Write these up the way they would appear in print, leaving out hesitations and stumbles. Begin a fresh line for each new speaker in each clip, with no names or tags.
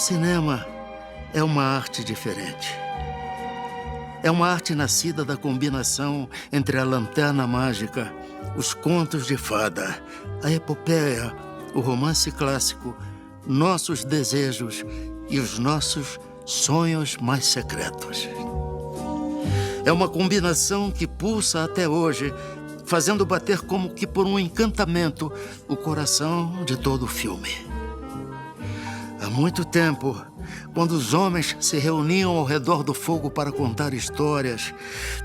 cinema é uma arte diferente. É uma arte nascida da combinação entre a lanterna mágica, os contos de fada, a epopeia, o romance clássico, nossos desejos e os nossos sonhos mais secretos. É uma combinação que pulsa até hoje, fazendo bater como que por um encantamento o coração de todo o filme. Há muito tempo, quando os homens se reuniam ao redor do fogo para contar histórias,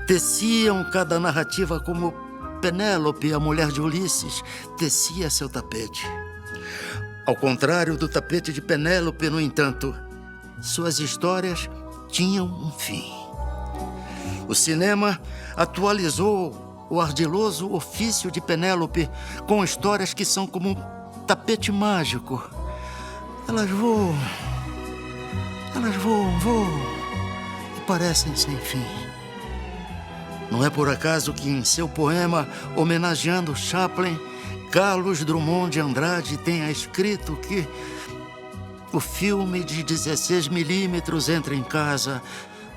teciam cada narrativa como Penélope, a mulher de Ulisses, tecia seu tapete. Ao contrário do tapete de Penélope, no entanto, suas histórias tinham um fim. O cinema atualizou o ardiloso ofício de Penélope com histórias que são como um tapete mágico. Elas voam, e parecem sem fim. Não é por acaso que em seu poema, homenageando Chaplin, Carlos Drummond de Andrade tenha escrito que o filme de 16mm entra em casa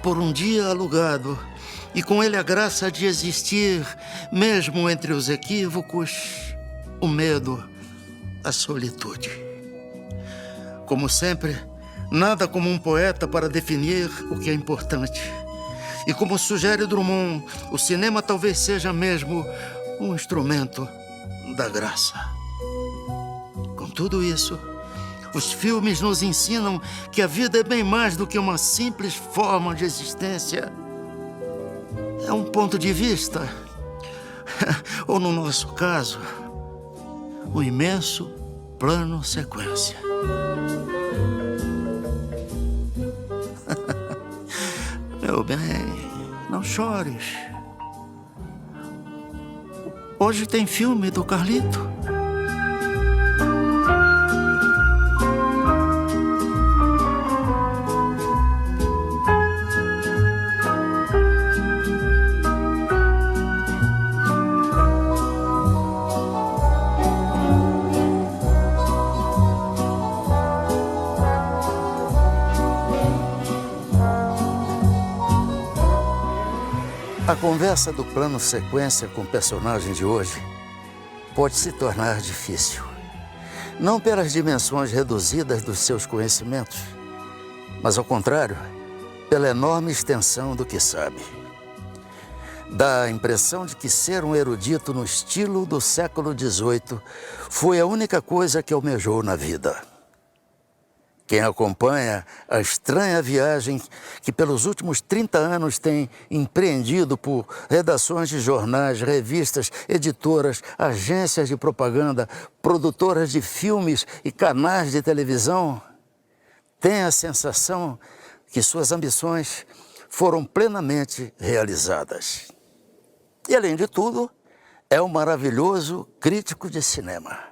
por um dia alugado e com ele a graça de existir, mesmo entre os equívocos, o medo, a solitude. Como sempre, nada como um poeta para definir o que é importante. E como sugere Drummond, o cinema talvez seja mesmo um instrumento da graça. Com tudo isso, os filmes nos ensinam que a vida é bem mais do que uma simples forma de existência. É um ponto de vista, ou no nosso caso, um imenso plano sequência. Meu bem, não chores. Hoje tem filme do Carlito. A conversa do plano sequência com o personagem de hoje pode se tornar difícil. Não pelas dimensões reduzidas dos seus conhecimentos, mas ao contrário, pela enorme extensão do que sabe. Dá a impressão de que ser um erudito no estilo do século XVIII foi a única coisa que almejou na vida. Quem acompanha a estranha viagem que pelos últimos 30 anos tem empreendido por redações de jornais, revistas, editoras, agências de propaganda, produtoras de filmes e canais de televisão, tem a sensação que suas ambições foram plenamente realizadas. E, além de tudo, é um maravilhoso crítico de cinema.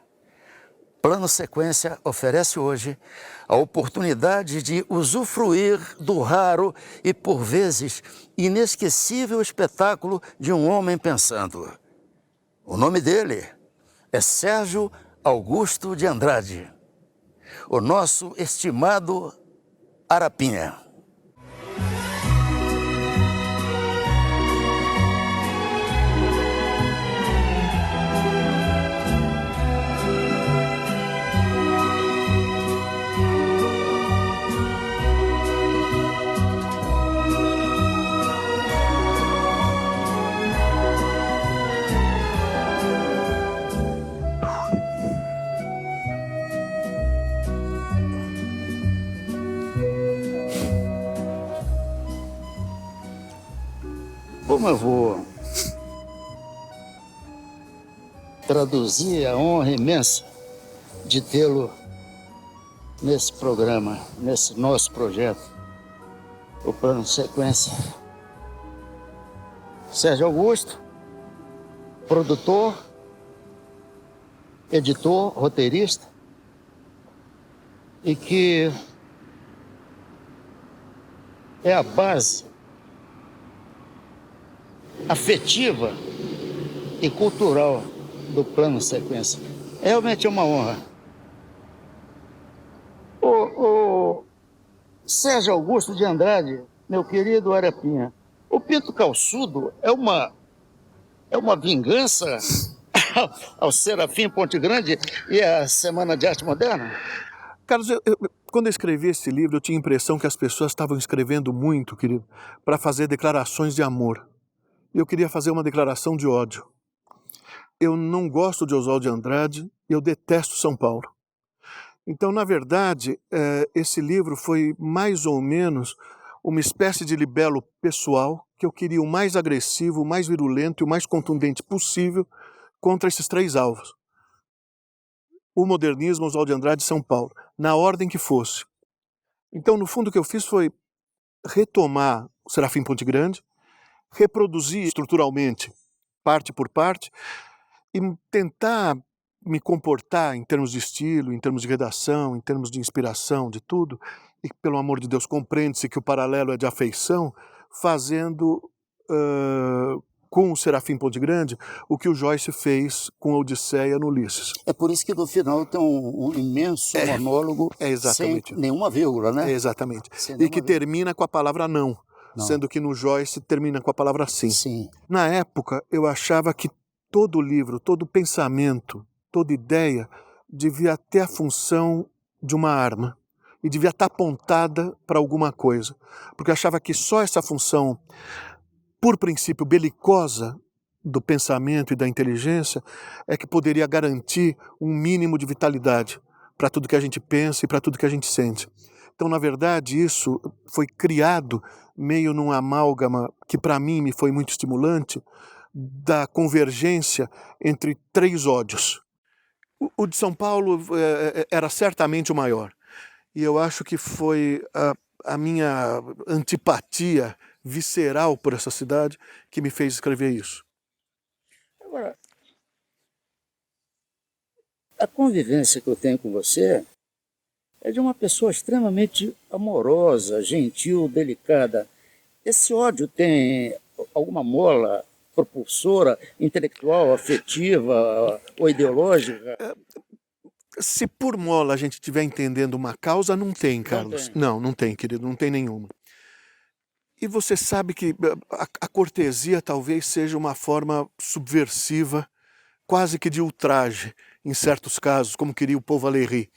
Plano Sequência oferece hoje a oportunidade de usufruir do raro e, por vezes, inesquecível espetáculo de um homem pensando. O nome dele é Sérgio Augusto de Andrade, o nosso estimado Arapinha. Como eu vou traduzir a honra imensa de tê-lo nesse programa, nesse nosso projeto, o Plano Sequência. Sérgio Augusto, produtor, editor, roteirista, e que é a base afetiva e cultural do Plano Sequência. É realmente uma honra. Sérgio Augusto de Andrade, meu querido Arapinha, o Pinto Calçudo é uma vingança ao Serafim Ponte Grande e à Semana de Arte Moderna?
Carlos, quando eu escrevi esse livro, eu tinha a impressão que as pessoas estavam escrevendo muito, querido, para fazer declarações de amor. E eu queria fazer uma declaração de ódio. Eu não gosto de Oswald de Andrade, eu detesto São Paulo. Então, na verdade, esse livro foi mais ou menos uma espécie de libelo pessoal que eu queria o mais agressivo, o mais virulento e o mais contundente possível contra esses três alvos. O modernismo, Oswald de Andrade e São Paulo, na ordem que fosse. Então, no fundo, o que eu fiz foi retomar o Serafim Ponte Grande, reproduzir estruturalmente, parte por parte, e tentar me comportar em termos de estilo, em termos de redação, em termos de inspiração, de tudo, e pelo amor de Deus, compreende-se que o paralelo é de afeição, fazendo com o Serafim Ponte Grande o que o Joyce fez com a Odisseia no Ulisses.
É por isso que no final tem um imenso monólogo sem nenhuma vírgula, né?
Exatamente. E que termina com a palavra não, sendo que no Joyce termina com a palavra sim.
Sim.
Na época, eu achava que todo livro, todo pensamento, toda ideia devia ter a função de uma arma e devia estar apontada para alguma coisa, porque eu achava que só essa função, por princípio belicosa do pensamento e da inteligência, é que poderia garantir um mínimo de vitalidade para tudo que a gente pensa e para tudo que a gente sente. Então, na verdade, isso foi criado meio num amálgama que para mim me foi muito estimulante, da convergência entre três ódios. O de São Paulo era certamente o maior. E eu acho que foi a minha antipatia visceral por essa cidade que me fez escrever isso.
Agora, a convivência que eu tenho com você é de uma pessoa extremamente amorosa, gentil, delicada. Esse ódio tem alguma mola propulsora, intelectual, afetiva ou ideológica?
Se por mola a gente estiver entendendo uma causa, não tem, Carlos. Não tem, querido, não tem nenhuma. E você sabe que a cortesia talvez seja uma forma subversiva, quase que de ultraje, em certos casos, como queria o Paul Valéry.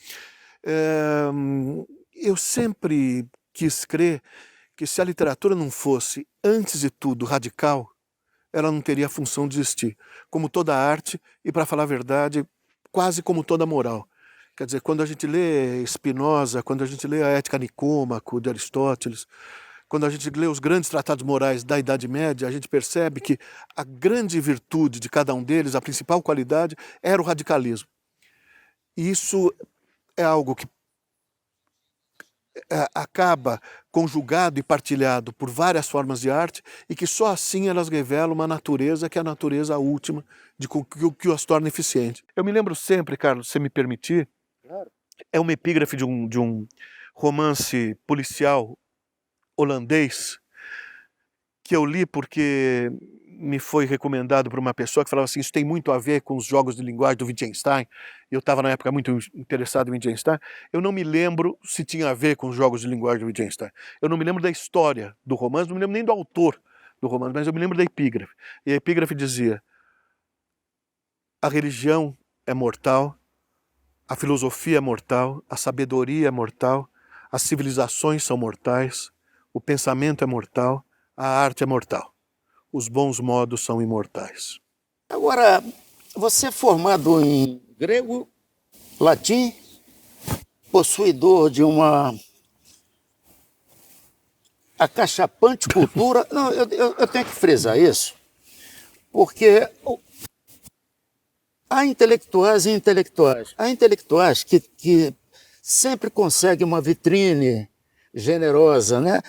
Eu sempre quis crer que se a literatura não fosse, antes de tudo, radical, ela não teria a função de existir. Como toda arte, e para falar a verdade, quase como toda moral. Quer dizer, quando a gente lê Spinoza, quando a gente lê a Ética Nicômaco de Aristóteles, quando a gente lê os grandes tratados morais da Idade Média, a gente percebe que a grande virtude de cada um deles, a principal qualidade, era o radicalismo. E isso é algo que acaba conjugado e partilhado por várias formas de arte e que só assim elas revelam uma natureza que é a natureza última de que as torna eficientes. Eu me lembro sempre, Carlos, se me permitir, é uma epígrafe de um romance policial holandês que eu li porque me foi recomendado por uma pessoa que falava assim, isso tem muito a ver com os jogos de linguagem do Wittgenstein. Eu estava na época muito interessado em Wittgenstein. Eu não me lembro se tinha a ver com os jogos de linguagem do Wittgenstein. Eu não me lembro da história do romance, não me lembro nem do autor do romance, mas eu me lembro da epígrafe. E a epígrafe dizia, a religião é mortal, a filosofia é mortal, a sabedoria é mortal, as civilizações são mortais, o pensamento é mortal, a arte é mortal. Os bons modos são imortais.
Agora, você é formado em grego, latim, possuidor de uma acachapante cultura. Não, eu tenho que frisar isso, porque há intelectuais e intelectuais. Há intelectuais que sempre conseguem uma vitrine generosa, né?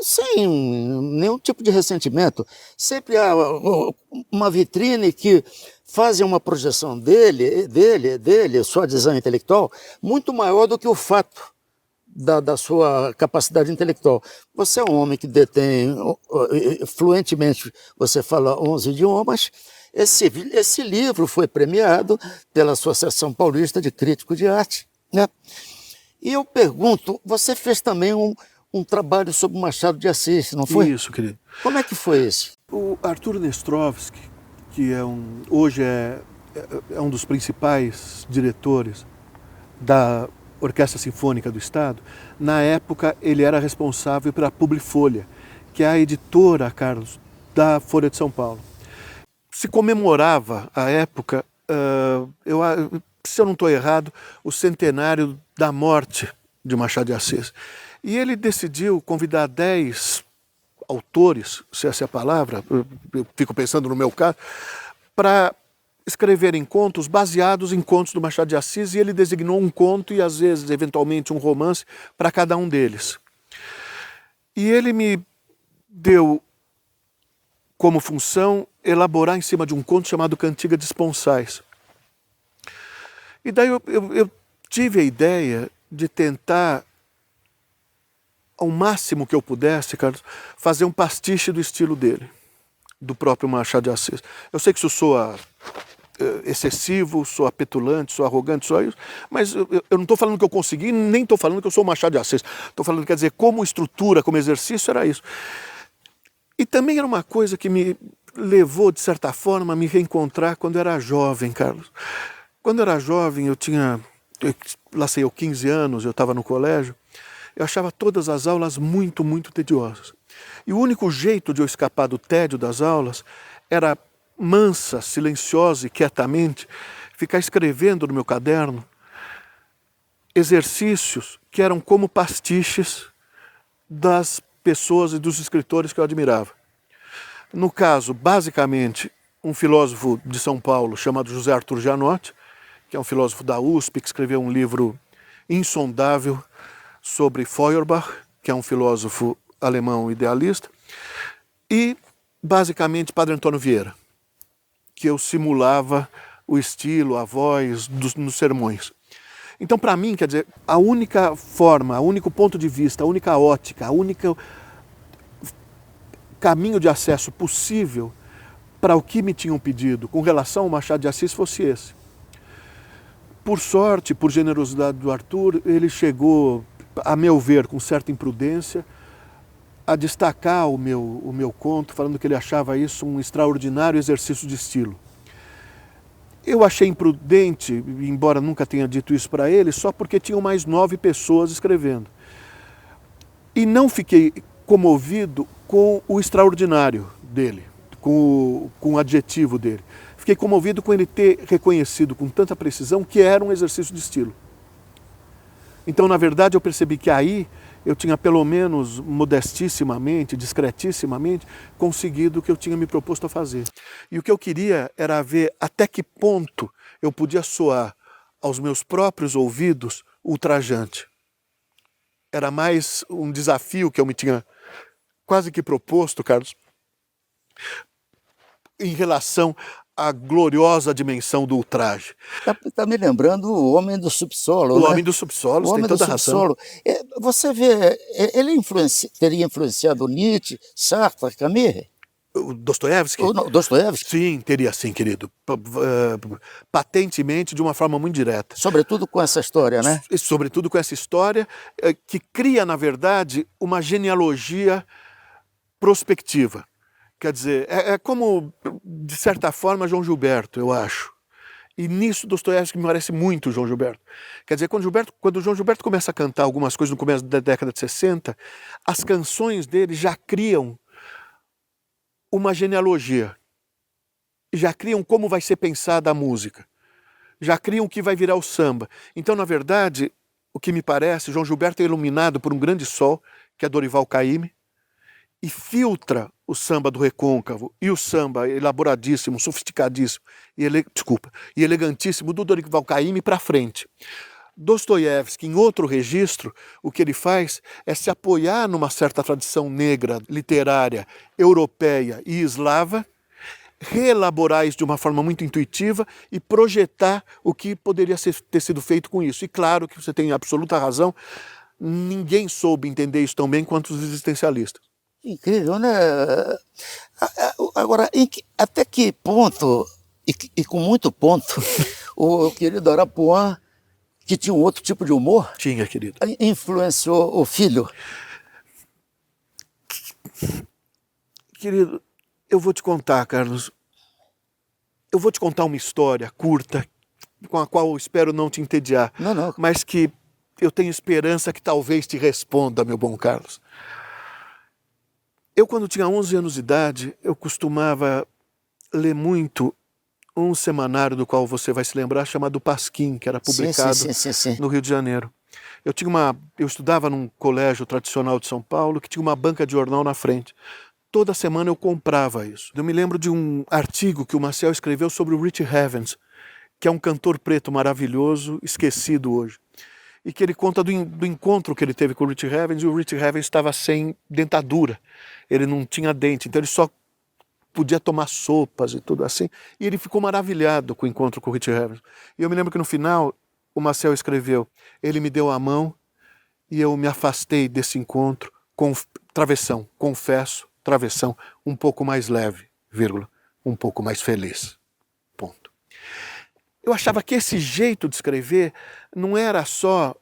Sem nenhum tipo de ressentimento. Sempre há uma vitrine que fazem uma projeção dele, sua adesão intelectual, muito maior do que o fato da sua capacidade intelectual. Você é um homem que detém fluentemente, você fala 11 idiomas. Esse livro foi premiado pela Associação Paulista de Críticos de Arte, né? E eu pergunto, você fez também um trabalho sobre Machado de Assis, não foi?
Isso, querido.
Como é que foi isso?
O Arthur Nestrovsky, que hoje é um dos principais diretores da Orquestra Sinfônica do Estado, na época ele era responsável pela Publifolha, que é a editora, Carlos, da Folha de São Paulo. Se comemorava, à época, se eu não estou errado, o centenário da morte de Machado de Assis. E ele decidiu convidar 10 autores, se essa é a palavra, eu fico pensando no meu caso, para escreverem contos baseados em contos do Machado de Assis, e ele designou um conto e, às vezes, eventualmente, um romance para cada um deles. E ele me deu como função elaborar em cima de um conto chamado Cantiga de Esponsais. E daí eu tive a ideia de tentar, ao máximo que eu pudesse, Carlos, fazer um pastiche do estilo dele, do próprio Machado de Assis. Eu sei que isso soa excessivo, soa petulante, soa arrogante, soa isso, mas eu não estou falando que eu consegui, nem estou falando que eu sou o Machado de Assis. Estou falando, quer dizer, como estrutura, como exercício, era isso. E também era uma coisa que me levou, de certa forma, a me reencontrar quando eu era jovem, Carlos. Quando eu era jovem, lá sei eu, 15 anos, eu estava no colégio, eu achava todas as aulas muito, muito tediosas. E o único jeito de eu escapar do tédio das aulas era mansa, silenciosa e quietamente ficar escrevendo no meu caderno exercícios que eram como pastiches das pessoas e dos escritores que eu admirava. No caso, basicamente, um filósofo de São Paulo chamado José Arthur Janotti, que é um filósofo da USP, que escreveu um livro insondável sobre Feuerbach, que é um filósofo alemão idealista, e, basicamente, Padre Antônio Vieira, que eu simulava o estilo, a voz nos sermões. Então, para mim, quer dizer, a única forma, o único ponto de vista, a única ótica, o único caminho de acesso possível para o que me tinham pedido com relação ao Machado de Assis fosse esse. Por sorte, por generosidade do Arthur, ele chegou, a meu ver, com certa imprudência, a destacar o meu conto, falando que ele achava isso um extraordinário exercício de estilo. Eu achei imprudente, embora nunca tenha dito isso para ele, só porque tinham mais 9 pessoas escrevendo. E não fiquei comovido com o extraordinário dele, com o adjetivo dele. Fiquei comovido com ele ter reconhecido com tanta precisão que era um exercício de estilo. Então, na verdade, eu percebi que aí eu tinha, pelo menos modestissimamente, discretissimamente, conseguido o que eu tinha me proposto a fazer. E o que eu queria era ver até que ponto eu podia soar aos meus próprios ouvidos ultrajante. Era mais um desafio que eu me tinha quase que proposto, Carlos, em relação à gloriosa dimensão do ultraje.
Está me lembrando o Homem do Subsolo,
O
né?
Homem do Subsolo, você tem toda a razão.
Você vê, ele teria influenciado Nietzsche, Sartre, Camus?
O Dostoiévski?
O Dostoiévski?
Sim, teria sim, querido. Patentemente, de uma forma muito direta.
Sobretudo com essa história, né?
Sobretudo com essa história que cria, na verdade, uma genealogia prospectiva. Quer dizer, é como, de certa forma, João Gilberto, eu acho. E nisso Dostoiévski me parece muito João Gilberto. Quer dizer, quando o João Gilberto começa a cantar algumas coisas no começo da década de 60, as canções dele já criam uma genealogia. Já criam como vai ser pensada a música. Já criam o que vai virar o samba. Então, na verdade, o que me parece, João Gilberto é iluminado por um grande sol, que é Dorival Caymmi, e filtra o samba do recôncavo e o samba elaboradíssimo, sofisticadíssimo e elegantíssimo do Dorival Caymmi para frente. Dostoiévski, em outro registro, o que ele faz é se apoiar numa certa tradição negra, literária, europeia e eslava, reelaborar isso de uma forma muito intuitiva e projetar o que poderia ter sido feito com isso. E claro que você tem absoluta razão, ninguém soube entender isso tão bem quanto os existencialistas.
Incrível, né? Agora, até que ponto, e com muito ponto, o querido Arapuã, que tinha um outro tipo de humor,
Tinha, querido.
influenciou o filho?
Querido, eu vou te contar, Carlos. Eu vou te contar uma história curta, com a qual eu espero não te entediar.
Não.
Mas que eu tenho esperança que talvez te responda, meu bom Carlos. Eu, quando tinha 11 anos de idade, eu costumava ler muito um semanário do qual você vai se lembrar, chamado Pasquim, que era publicado
Sim.
no Rio de Janeiro. Eu estudava num colégio tradicional de São Paulo que tinha uma banca de jornal na frente. Toda semana eu comprava isso. Eu me lembro de um artigo que o Maciel escreveu sobre o Richie Havens, que é um cantor preto maravilhoso, esquecido hoje. E que ele conta do encontro que ele teve com o Richie Havens, e o Richie Havens estava sem dentadura. Ele não tinha dente, então ele só podia tomar sopas e tudo assim. E ele ficou maravilhado com o encontro com o Richie Havens. E eu me lembro que no final o Maciel escreveu: ele me deu a mão e eu me afastei desse encontro com travessão, confesso, travessão, um pouco mais leve, vírgula, um pouco mais feliz. Ponto. Eu achava que esse jeito de escrever não era só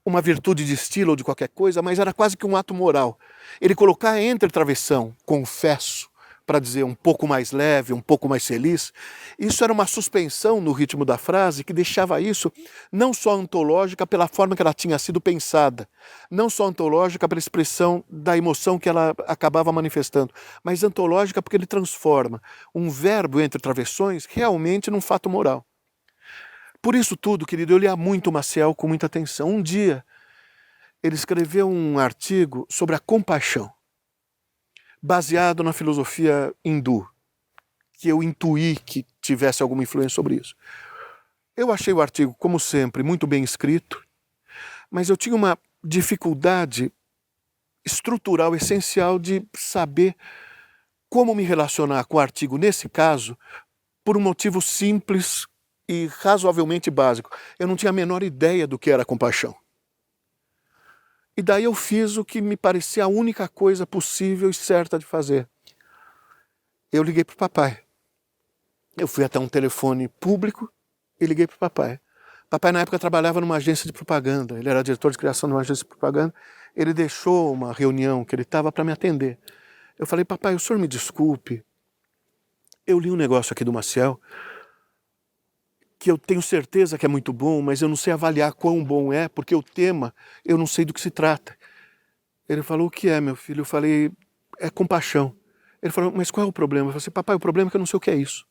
uma virtude de estilo ou de qualquer coisa, mas era quase que um ato moral. Ele colocar entre travessão, confesso, para dizer um pouco mais leve, um pouco mais feliz, isso era uma suspensão no ritmo da frase que deixava isso não só antológica pela forma que ela tinha sido pensada, não só antológica pela expressão da emoção que ela acabava manifestando, mas antológica porque ele transforma um verbo entre travessões realmente num fato moral. Por isso tudo, querido, eu lia muito o Maciel com muita atenção. Um dia, ele escreveu um artigo sobre a compaixão, baseado na filosofia hindu, que eu intuí que tivesse alguma influência sobre isso. Eu achei o artigo, como sempre, muito bem escrito, mas eu tinha uma dificuldade estrutural, essencial, de saber como me relacionar com o artigo, nesse caso, por um motivo simples e razoavelmente básico. Eu não tinha a menor ideia do que era compaixão. E daí eu fiz o que me parecia a única coisa possível e certa de fazer. Eu liguei para o papai. Eu fui até um telefone público e liguei para o papai. Papai, na época, trabalhava numa agência de propaganda. Ele era diretor de criação de uma agência de propaganda. Ele deixou uma reunião que ele estava para me atender. Eu falei: papai, o senhor me desculpe. Eu li um negócio aqui do Maciel que eu tenho certeza que é muito bom, mas eu não sei avaliar quão bom é, porque o tema, eu não sei do que se trata. Ele falou: o que é, meu filho? Eu falei: é compaixão. Ele falou: mas qual é o problema? Eu falei: papai, o problema é que eu não sei o que é isso.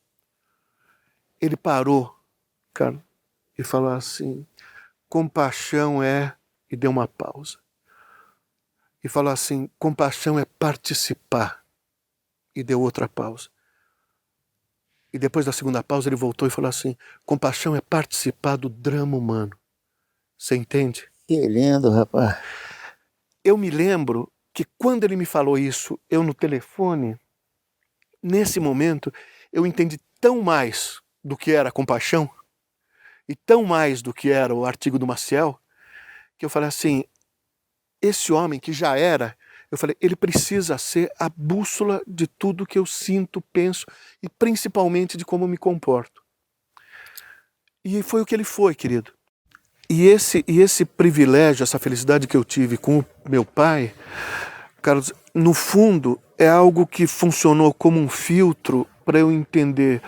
Ele parou, cara, e falou assim: compaixão é... E deu uma pausa. E falou assim: compaixão é participar. E deu outra pausa. E depois da segunda pausa ele voltou e falou assim: compaixão é participar do drama humano. Você entende?
Que lindo, rapaz.
Eu me lembro que quando ele me falou isso, eu no telefone, nesse momento, eu entendi tão mais do que era compaixão e tão mais do que era o artigo do Maciel, que eu falei assim: esse homem que já era, eu falei, ele precisa ser a bússola de tudo que eu sinto, penso e principalmente de como eu me comporto. E foi o que ele foi, querido. E esse privilégio, essa felicidade que eu tive com o meu pai, Carlos, no fundo é algo que funcionou como um filtro para eu entender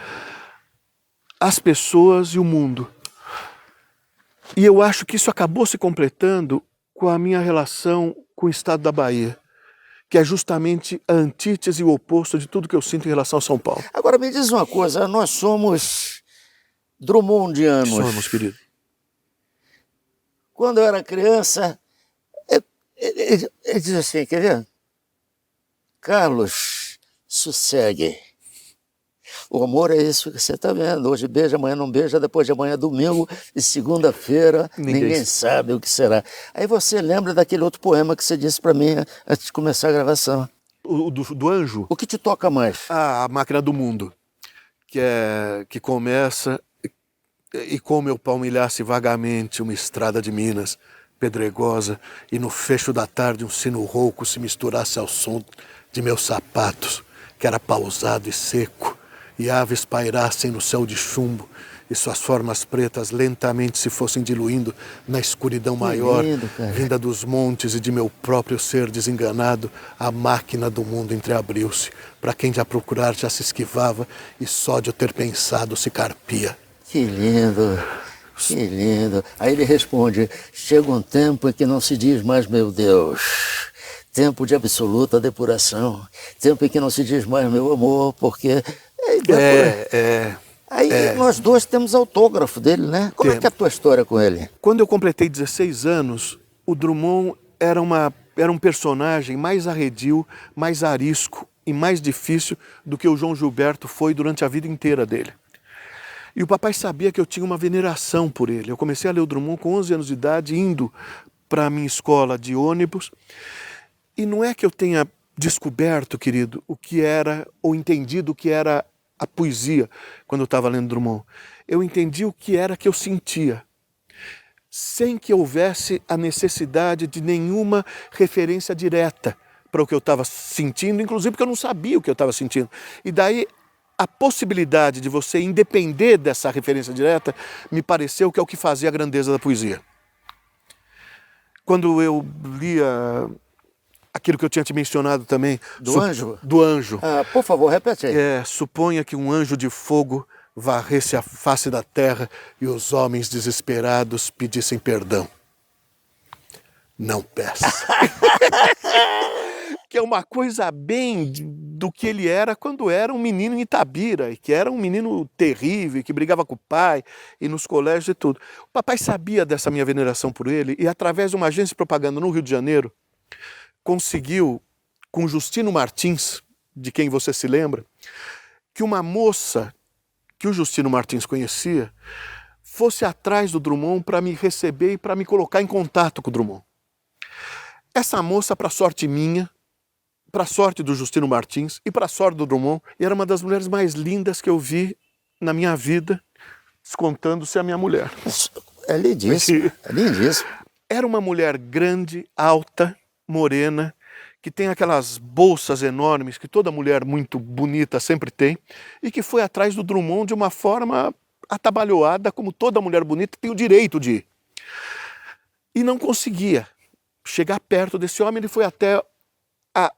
as pessoas e o mundo. E eu acho que isso acabou se completando com a minha relação com o estado da Bahia, que é justamente a antítese e o oposto de tudo que eu sinto em relação a São Paulo.
Agora me diz uma coisa, nós somos drummondianos.
Somos, querido.
Quando eu era criança, ele diz assim, quer ver? Carlos, sossegue. O amor é isso que você está vendo. Hoje beija, amanhã não beija, depois de amanhã é domingo e segunda-feira ninguém sabe o que será. Aí você lembra daquele outro poema que você disse para mim antes de começar a gravação.
O do anjo?
O que te toca mais?
A Máquina do Mundo, que começa: e como eu palmilhasse vagamente uma estrada de Minas, pedregosa, e no fecho da tarde um sino rouco se misturasse ao som de meus sapatos, que era pausado e seco, e aves pairassem no céu de chumbo, e suas formas pretas lentamente se fossem diluindo na escuridão maior,
lindo, cara.
vinda dos montes e de meu próprio ser desenganado, a máquina do mundo entreabriu-se. Para quem já procurar já se esquivava, e só de eu ter pensado se carpia.
Que lindo, que lindo. Aí ele responde, chega um tempo em que não se diz mais meu Deus. Tempo de absoluta depuração. Tempo em que não se diz mais meu amor, porque... Aí nós dois temos autógrafo dele, né? Como é que é a tua história com ele?
Quando eu completei 16 anos, o Drummond era um personagem mais arredio, mais arisco e mais difícil do que o João Gilberto foi durante a vida inteira dele. E o papai sabia que eu tinha uma veneração por ele. Eu comecei a ler o Drummond com 11 anos de idade, indo para a minha escola de ônibus. E não é que eu tenha descoberto, querido, o que era, ou entendido o que era a poesia quando eu estava lendo Drummond. Eu entendi o que era que eu sentia, sem que houvesse a necessidade de nenhuma referência direta para o que eu estava sentindo, inclusive porque eu não sabia o que eu estava sentindo. E daí a possibilidade de você independer dessa referência direta me pareceu que é o que fazia a grandeza da poesia. Quando eu lia aquilo que eu tinha te mencionado também.
Do anjo?
Do anjo.
Ah, por favor, repete aí.
Suponha que um anjo de fogo varresse a face da terra e os homens desesperados pedissem perdão. Não peça. Que é uma coisa bem do que ele era quando era um menino em Itabira, e que era um menino terrível, que brigava com o pai, e nos colégios e tudo. O papai sabia dessa minha veneração por ele, e através de uma agência de propaganda no Rio de Janeiro, conseguiu, com Justino Martins, de quem você se lembra, que uma moça que o Justino Martins conhecia fosse atrás do Drummond para me receber e para me colocar em contato com o Drummond. Essa moça, para sorte minha, para sorte do Justino Martins e para sorte do Drummond, era uma das mulheres mais lindas que eu vi na minha vida, descontando-se a minha mulher.
É lindíssimo, é lindíssimo.
Era uma mulher grande, alta, morena, que tem aquelas bolsas enormes que toda mulher muito bonita sempre tem, e que foi atrás do Drummond de uma forma atabalhoada, como toda mulher bonita tem o direito de ir. E não conseguia chegar perto desse homem. Ele foi até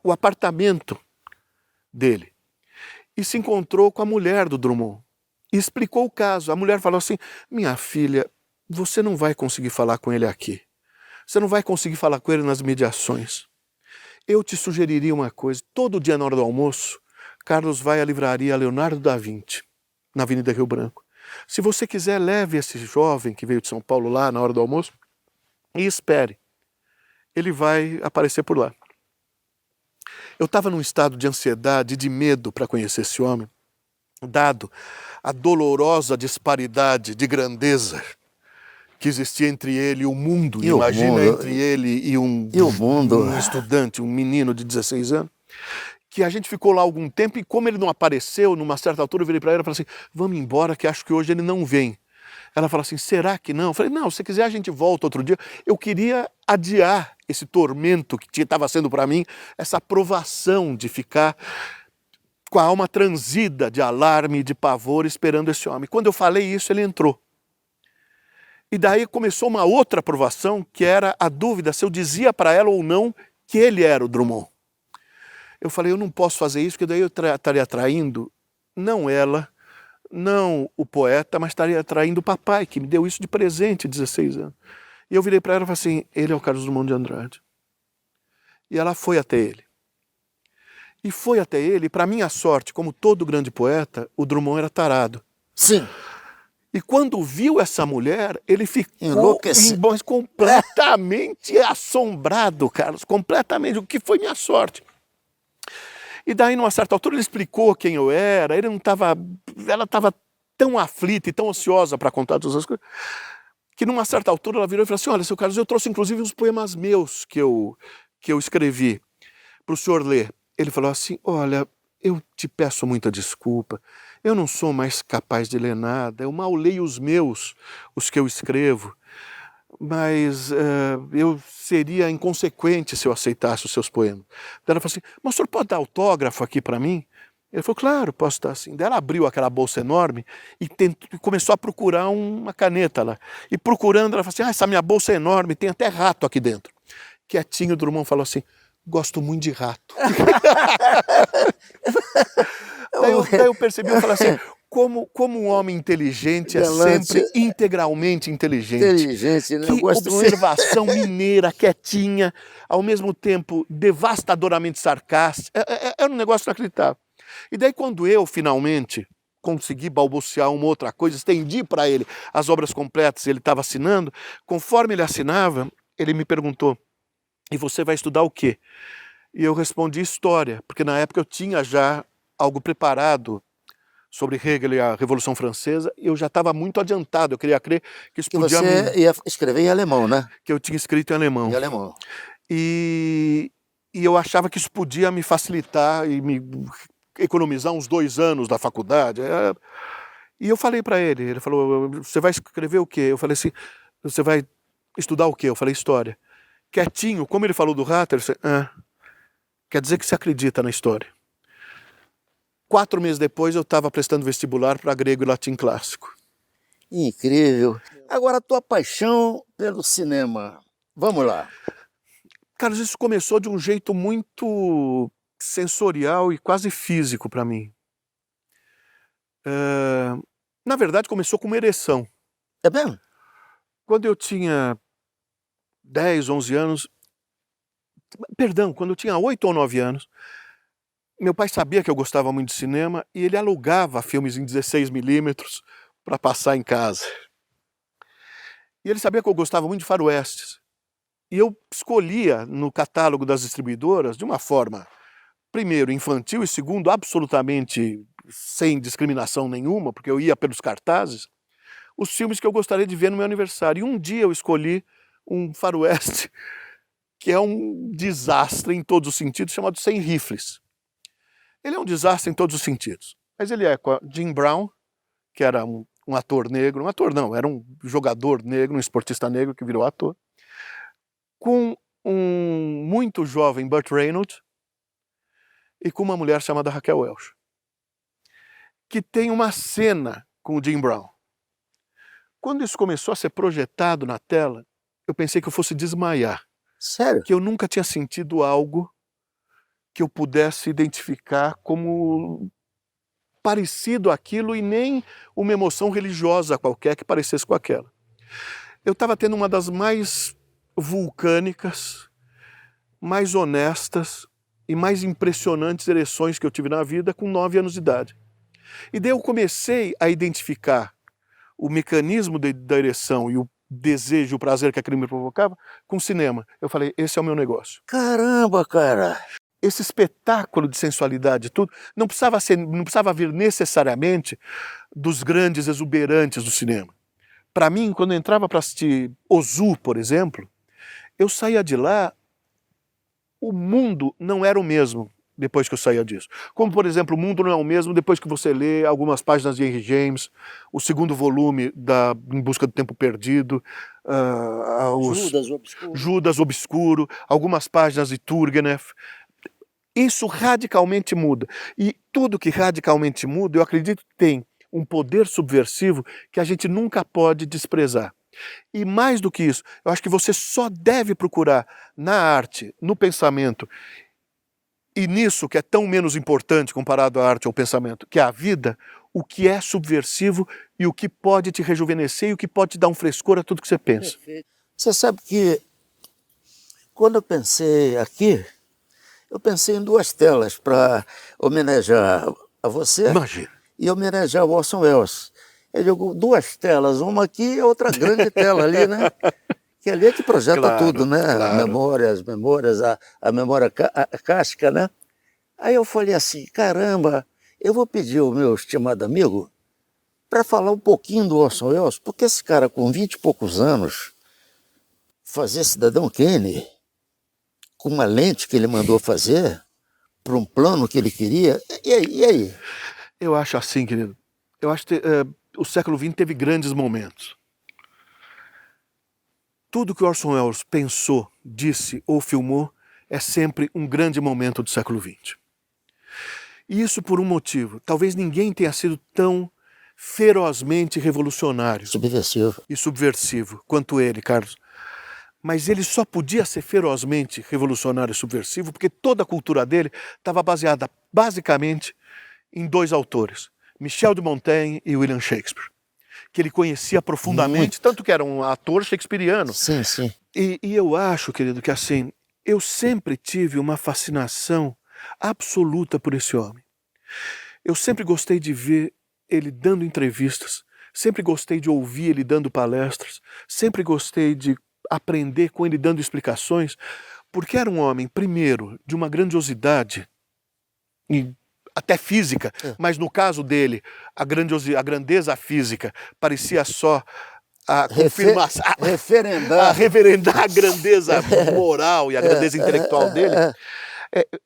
o apartamento dele e se encontrou com a mulher do Drummond e explicou o caso. A mulher falou assim, minha filha, você não vai conseguir falar com ele aqui. Você não vai conseguir falar com ele nas mediações. Eu te sugeriria uma coisa, todo dia na hora do almoço, Carlos vai à livraria Leonardo da Vinci, na Avenida Rio Branco. Se você quiser, leve esse jovem que veio de São Paulo lá na hora do almoço e espere. Ele vai aparecer por lá. Eu estava num estado de ansiedade e de medo para conhecer esse homem, dado a dolorosa disparidade de grandeza que existia entre ele e o mundo.
E
imagina
o mundo,
entre ele e um estudante, um menino de 16 anos, que a gente ficou lá algum tempo, e como ele não apareceu, numa certa altura eu virei para ela e falei assim, vamos embora que acho que hoje ele não vem. Ela falou assim, será que não? Eu falei, não, se quiser a gente volta outro dia. Eu queria adiar esse tormento que estava sendo para mim, essa provação de ficar com a alma transida de alarme e de pavor esperando esse homem. Quando eu falei isso, ele entrou. E daí começou uma outra provação, que era a dúvida se eu dizia para ela ou não que ele era o Drummond. Eu falei, eu não posso fazer isso, porque daí eu estaria atraindo, não ela, não o poeta, mas estaria atraindo o papai, que me deu isso de presente, 16 anos. E eu virei para ela e falei assim, ele é o Carlos Drummond de Andrade. E ela foi até ele. E foi até ele, e para minha sorte, como todo grande poeta, o Drummond era tarado.
Sim.
E quando viu essa mulher, ele ficou completamente assombrado, Carlos, completamente, o que foi minha sorte. E daí, numa certa altura, ele explicou quem eu era, ela estava tão aflita e tão ansiosa para contar todas as coisas, que numa certa altura ela virou e falou assim, olha, seu Carlos, eu trouxe inclusive uns poemas meus que eu escrevi para o senhor ler. Ele falou assim, olha, eu te peço muita desculpa, eu não sou mais capaz de ler nada, eu mal leio os meus, os que eu escrevo, mas eu seria inconsequente se eu aceitasse os seus poemas. Daí ela falou assim, mas o senhor pode dar autógrafo aqui para mim? Ele falou, claro, posso estar assim. Daí ela abriu aquela bolsa enorme e começou a procurar uma caneta lá. E procurando, ela falou assim, essa minha bolsa é enorme, tem até rato aqui dentro. Quietinho, o Drummond falou assim, gosto muito de rato. daí eu percebi, eu falei assim, como um homem inteligente é
Galante.
sempre integralmente inteligente.
Inteligente, né? Eu
Que
gosto
observação mineira, quietinha, ao mesmo tempo devastadoramente sarcástica. Era um negócio inacreditável. E daí quando eu, finalmente, consegui balbuciar uma outra coisa, estendi para ele as obras completas, ele estava assinando, conforme ele assinava, ele me perguntou, e você vai estudar o quê? E eu respondi história, porque na época eu tinha já algo preparado sobre Hegel e a Revolução Francesa, e eu já estava muito adiantado, eu queria crer que isso
que
podia
você ia escrever em alemão, né?
que eu tinha escrito em alemão.
Em alemão.
E eu achava que isso podia me facilitar e me economizar uns 2 anos da faculdade. E eu falei para ele falou, você vai escrever o quê? Eu falei assim, você vai estudar o quê? Eu falei, história. Quietinho, como ele falou do Hatter, quer dizer que você acredita na história. 4 meses depois eu estava prestando vestibular para grego e latim clássico.
Incrível. Agora, a tua paixão pelo cinema. Vamos lá.
Carlos, isso começou de um jeito muito sensorial e quase físico para mim. Na verdade, começou com uma ereção.
É mesmo?
Quando eu tinha 10, 11 anos, perdão, quando eu tinha 8 ou 9 anos, meu pai sabia que eu gostava muito de cinema e ele alugava filmes em 16mm para passar em casa. E ele sabia que eu gostava muito de faroestes. E eu escolhia no catálogo das distribuidoras, de uma forma, primeiro, infantil e segundo, absolutamente sem discriminação nenhuma, porque eu ia pelos cartazes, os filmes que eu gostaria de ver no meu aniversário. E um dia eu escolhi um faroeste que é um desastre em todos os sentidos, chamado Sem Rifles. Ele é um desastre em todos os sentidos, mas ele é com a Jim Brown, que era um ator negro, um ator não, era um jogador negro, um esportista negro que virou ator, com um muito jovem Burt Reynolds e com uma mulher chamada Raquel Welch, que tem uma cena com o Jim Brown. Quando isso começou a ser projetado na tela, eu pensei que eu fosse desmaiar.
Sério?
Que eu nunca tinha sentido algo que eu pudesse identificar como parecido àquilo e nem uma emoção religiosa qualquer que parecesse com aquela. Eu estava tendo uma das mais vulcânicas, mais honestas e mais impressionantes ereções que eu tive na vida com 9 anos de idade. E daí eu comecei a identificar o mecanismo da ereção e o desejo, o prazer que aquilo me provocava com o cinema. Eu falei, esse é o meu negócio.
Caramba, cara!
Esse espetáculo de sensualidade, tudo, não precisava vir necessariamente dos grandes exuberantes do cinema. Para mim, quando eu entrava para assistir Ozu, por exemplo, eu saía de lá, o mundo não era o mesmo depois que eu saía disso. Como, por exemplo, o mundo não é o mesmo depois que você lê algumas páginas de Henry James, o 2º volume da Em Busca do Tempo Perdido, Judas Obscuro, algumas páginas de Turgenev. Isso radicalmente muda. E tudo que radicalmente muda, eu acredito que tem um poder subversivo que a gente nunca pode desprezar. E mais do que isso, eu acho que você só deve procurar na arte, no pensamento, e nisso que é tão menos importante comparado à arte ou ao pensamento, que é a vida, o que é subversivo e o que pode te rejuvenescer e o que pode te dar um frescor a tudo que você pensa.
Perfeito. Você sabe que quando eu pensei aqui, eu pensei em 2 telas para homenagear a você.
Imagina.
E homenagear o Orson Welles. Eu digo, 2 telas, uma aqui e outra grande tela ali, né? Que ali é que projeta
Claro,
tudo, né?
claro.
As memórias, a memória casca, né? Aí eu falei assim, caramba, eu vou pedir ao meu estimado amigo para falar um pouquinho do Orson Welles, porque esse cara com 20 e poucos anos, fazer Cidadão Kane, com uma lente que ele mandou fazer, para um plano que ele queria, e aí?
Eu acho assim, querido. Eu acho que o século XX teve grandes momentos. Tudo que Orson Welles pensou, disse ou filmou é sempre um grande momento do século XX. E isso por um motivo. Talvez ninguém tenha sido tão ferozmente revolucionário
Subversivo.
e subversivo quanto ele, Carlos. Mas ele só podia ser ferozmente revolucionário e subversivo porque toda a cultura dele estava baseada basicamente em dois autores, Michel de Montaigne e William Shakespeare, que ele conhecia profundamente, tanto que era um ator shakespeariano.
Sim, sim.
E eu acho, querido, que assim, eu sempre tive uma fascinação absoluta por esse homem. Eu sempre gostei de ver ele dando entrevistas, sempre gostei de ouvir ele dando palestras, sempre gostei de aprender com ele dando explicações, porque era um homem, primeiro, de uma grandiosidade, até física, mas no caso dele, a grandeza física parecia só a confirmação, a referendar a grandeza moral e a grandeza intelectual dele.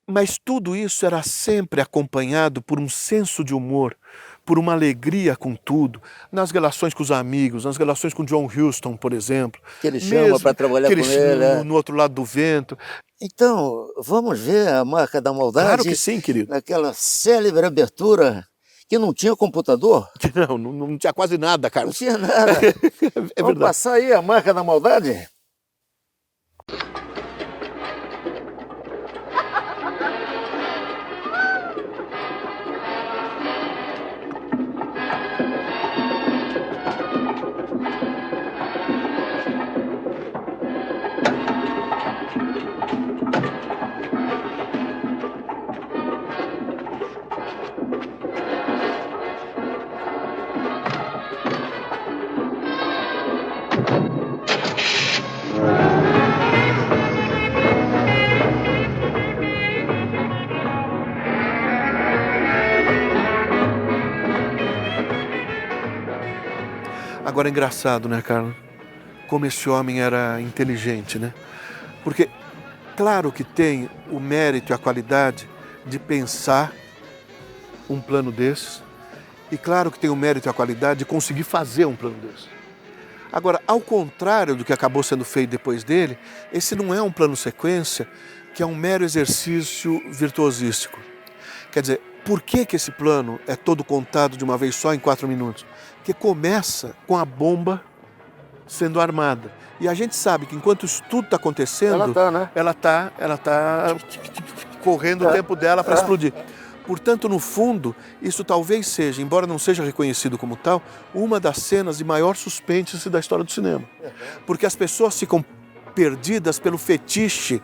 Mas tudo isso era sempre acompanhado por um senso de humor, por uma alegria com tudo, nas relações com os amigos, nas relações com John Huston, por exemplo.
Que ele chama para trabalhar com ele.
No Outro Lado do Vento.
Então, vamos ver A Marca da Maldade?
Claro que sim, querido.
Naquela célebre abertura que não tinha computador?
Não tinha quase nada, Carlos.
Não tinha nada. Vamos passar aí A Marca da Maldade?
Agora é engraçado, né, Carlos? Como esse homem era inteligente, né? Porque, claro que tem o mérito e a qualidade de pensar um plano desses, e claro que tem o mérito e a qualidade de conseguir fazer um plano desses. Agora, ao contrário do que acabou sendo feito depois dele, esse não é um plano sequência, que é um mero exercício virtuosístico. Quer dizer, por que esse plano é todo contado de uma vez só em 4 minutos? Porque começa com a bomba sendo armada. E a gente sabe que enquanto isso tudo está acontecendo, ela tá correndo o tempo dela para explodir. Portanto, no fundo, isso talvez seja, embora não seja reconhecido como tal, uma das cenas de maior suspense da história do cinema. Porque as pessoas ficam perdidas pelo fetiche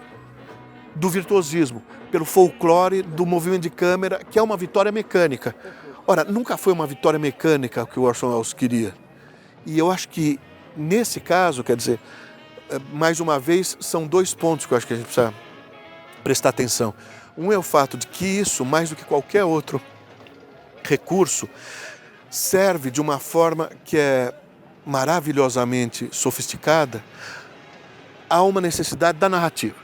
do virtuosismo, pelo folclore do movimento de câmera, que é uma vitória mecânica. Ora, nunca foi uma vitória mecânica que o Orson Welles queria. E eu acho que, nesse caso, quer dizer, mais uma vez, são 2 pontos que eu acho que a gente precisa prestar atenção. Um é o fato de que isso, mais do que qualquer outro recurso, serve de uma forma que é maravilhosamente sofisticada a uma necessidade da narrativa.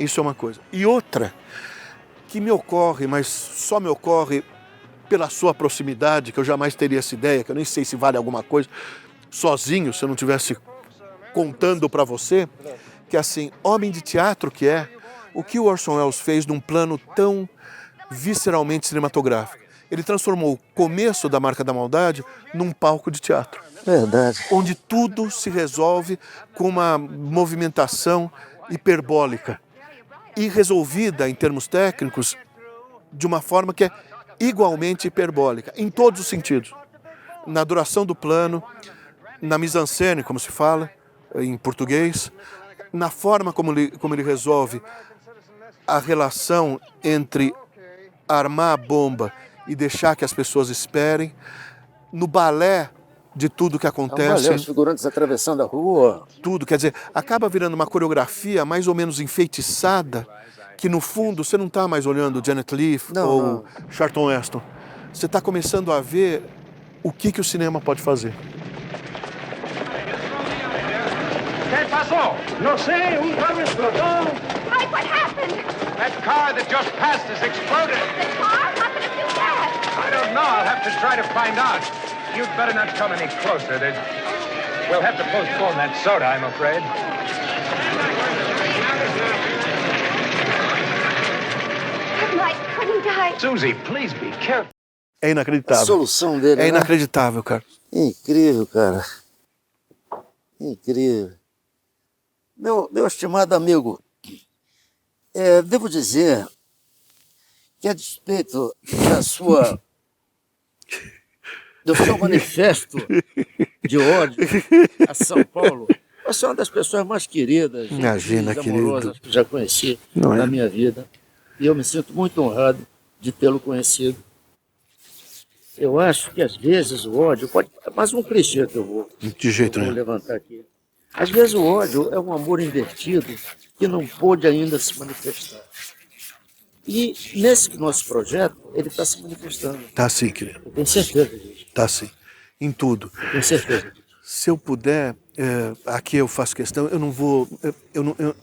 Isso é uma coisa. E outra, que me ocorre, mas só me ocorre pela sua proximidade, que eu jamais teria essa ideia, que eu nem sei se vale alguma coisa, sozinho, se eu não estivesse contando para você, que assim, homem de teatro que é, o que o Orson Welles fez num plano tão visceralmente cinematográfico. Ele transformou o começo da Marca da Maldade num palco de teatro.
Verdade.
Onde tudo se resolve com uma movimentação hiperbólica e resolvida, em termos técnicos, de uma forma que é igualmente hiperbólica, em todos os sentidos. Na duração do plano, na mise-en-scène, como se fala em português, na forma como ele resolve a relação entre armar a bomba e deixar que as pessoas esperem, no balé de tudo que acontece.
Os figurantes atravessando a rua.
Tudo, quer dizer, acaba virando uma coreografia mais ou menos enfeitiçada, que no fundo você não está mais olhando Janet Leigh ou Charlton Heston. Você está começando a ver o que o cinema pode fazer.
¿Qué pasó? No sé, un carro explotó.
Mike, what happened?
That car that just passed has exploded.
The car? How could it do that?
I don't know. I'll have to try to find out. You'd better not come any closer. We'll have to postpone that soda, I'm afraid.
Mike, let him die.
Susie, please be careful.
É
A
inacreditável.
solução dele,
É
né?
inacreditável, cara.
Incrível, cara. Incrível. Meu estimado amigo, devo dizer que a despeito do seu manifesto de ódio a São Paulo, você é uma das pessoas mais queridas,
Imagina,
gentis, amorosas
querido.
que já conheci
Não é?
na minha vida. E eu me sinto muito honrado de tê-lo conhecido. Eu acho que às vezes o ódio pode... Mais um clichê que
De jeito
eu vou
nenhum.
levantar aqui. Às vezes o ódio é um amor invertido que não pôde ainda se manifestar. E nesse nosso projeto, ele está se manifestando.
Tá sim, querido.
Eu tenho certeza disso.
Tá sim. Em tudo.
Eu tenho certeza disso.
Se eu puder, aqui eu faço questão, eu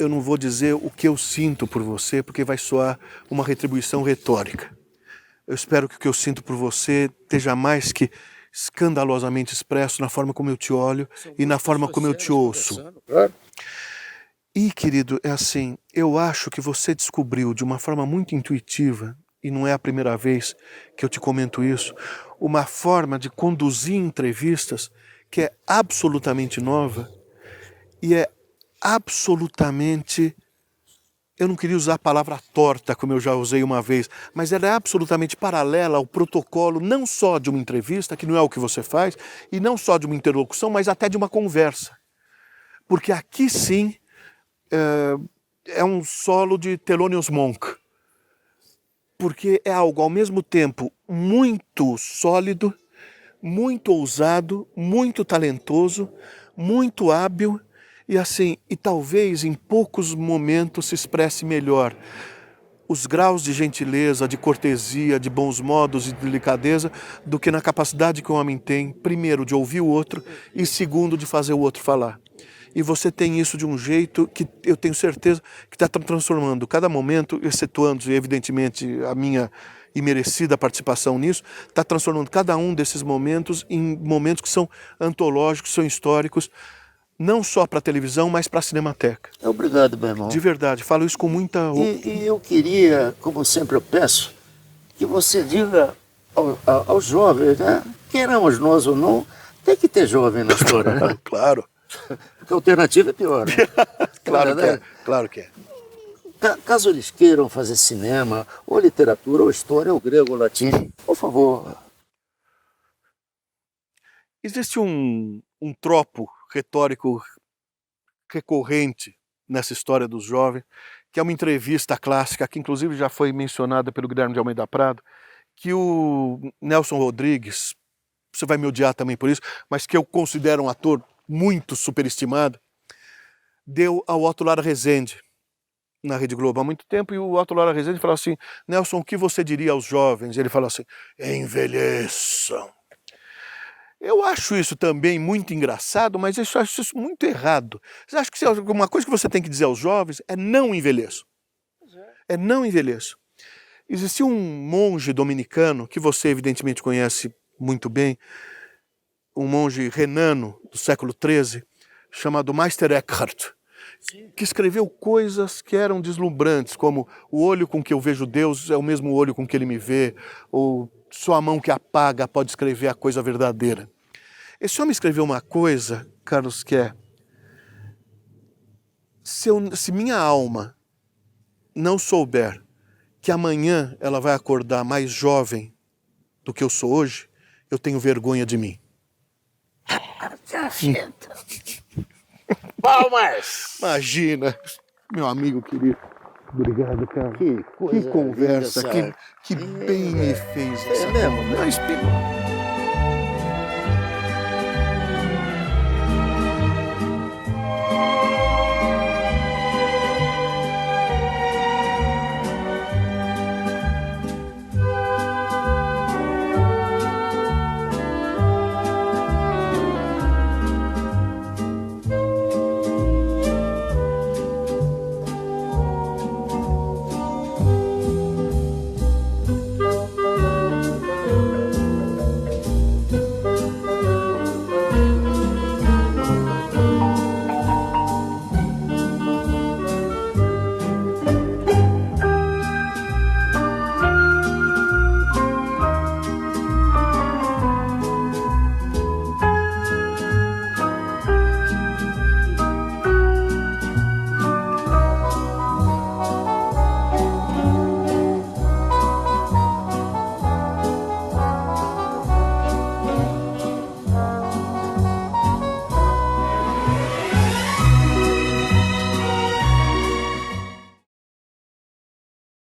não vou dizer o que eu sinto por você, porque vai soar uma retribuição retórica. Eu espero que o que eu sinto por você esteja mais que escandalosamente expresso na forma como eu te olho e na forma como eu te ouço.
Claro.
E, querido, é assim, eu acho que você descobriu de uma forma muito intuitiva, e não é a primeira vez que eu te comento isso, uma forma de conduzir entrevistas que é absolutamente nova e é absolutamente... Eu não queria usar a palavra torta, como eu já usei uma vez, mas ela é absolutamente paralela ao protocolo, não só de uma entrevista, que não é o que você faz, e não só de uma interlocução, mas até de uma conversa. Porque aqui sim é um solo de Thelonious Monk. Porque é algo ao mesmo tempo muito sólido, muito ousado, muito talentoso, muito hábil e assim, e talvez em poucos momentos se expresse melhor os graus de gentileza, de cortesia, de bons modos e de delicadeza do que na capacidade que o homem tem, primeiro, de ouvir o outro e segundo, de fazer o outro falar. E você tem isso de um jeito que eu tenho certeza que está transformando cada momento, excetuando, evidentemente, a minha imerecida participação nisso, está transformando cada um desses momentos em momentos que são antológicos, são históricos, não só para a televisão, mas para a Cinemateca.
Obrigado, meu irmão.
De verdade, falo isso com muita...
E eu queria, como sempre eu peço, que você diga aos jovens, né? Queiramos nós ou não, tem que ter jovem na história, né?
Claro.
Porque a alternativa é pior. Né?
Claro que é, claro que é.
Caso eles queiram fazer cinema, ou literatura, ou história, ou grego, ou latim, por favor.
Existe um tropo retórico recorrente nessa história dos jovens, que é uma entrevista clássica, que inclusive já foi mencionada pelo Guilherme de Almeida Prado, que o Nelson Rodrigues, você vai me odiar também por isso, mas que eu considero um ator muito superestimado, deu ao Otto Lara Rezende, na Rede Globo há muito tempo, e o Otto Lara Rezende falou assim: Nelson, o que você diria aos jovens? Ele falou assim: envelheçam. Eu acho isso também muito engraçado, mas eu acho isso muito errado. Você acha que uma coisa que você tem que dizer aos jovens é não envelheçam. É não envelheçam. Existia um monge dominicano, que você evidentemente conhece muito bem, um monge renano do século XIII, chamado Meister Eckhart, que escreveu coisas que eram deslumbrantes, como o olho com que eu vejo Deus é o mesmo olho com que ele me vê, ou só a mão que apaga pode escrever a coisa verdadeira. Esse homem escreveu uma coisa, Carlos, que é: se minha alma não souber que amanhã ela vai acordar mais jovem do que eu sou hoje, eu tenho vergonha de mim.
Palmas!
Imagina, meu amigo querido. Obrigado, cara.
Que coisa
Que conversa,
linda,
que bem me fez essa
mesmo, né?
Mas,